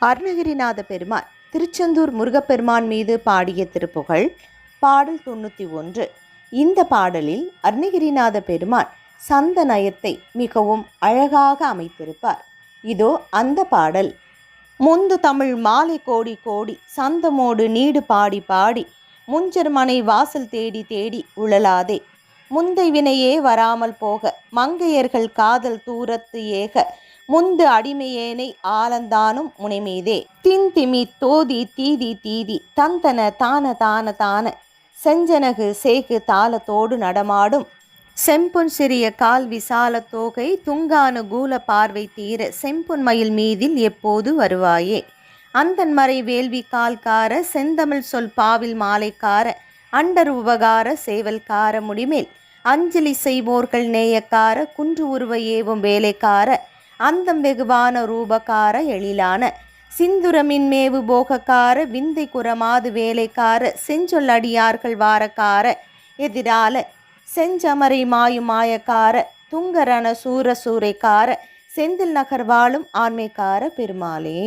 அருணகிரிநாத பெருமான் திருச்செந்தூர் முருகப்பெருமான் மீது பாடிய திருப்புகழ் பாடல் 91. இந்த பாடலில் அருணகிரிநாத பெருமான் சந்த நயத்தை மிகவும் அழகாக அமைத்திருப்பார். இதோ அந்த பாடல். முந்து தமிழ் மாலை கோடி கோடி சந்தமோடு நீடு பாடி பாடி முஞ்சர் மனை வாசல் தேடி தேடி உழலாதே முந்தை வினையே வராமல் போக மங்கையர்கள் காதல் தூரத்து ஏக முந்து அடிமையேனை ஆலந்தானும் முனைமீதே தின்திமி தோதி தீதி தீதி தந்தன தான தான தான செஞ்சனகு சேகு தாளத்தோடு நடமாடும் செம்பொன் சிறிய கால் விசால தோகை துங்கானுகூல பார்வை தீர செம்பொன் மயில் மீதில் எப்போது வருவாயே அந்தன் மறை வேள்வி கால்கார செந்தமிழ் சொல் பாவில் மாலைக்கார அண்டர் உபகார சேவல்கார முடிமேல் அஞ்சலி செய்வோர்கள் நேயக்கார குன்று உருவ ஏவும் வேலைக்கார அந்தம் வெகுவான ரூபகார எழிலான சிந்துரமின் மேவு போகக்கார விந்தை குறமாது வேலைக்கார செஞ்சொல் அடியார்கள் வாரக்கார எதிரால செஞ்சமரை மாயக்கார துங்கரண சூர சூரைக்கார செந்தில் நகர் வாழும் ஆண்மைக்கார பெருமாளே.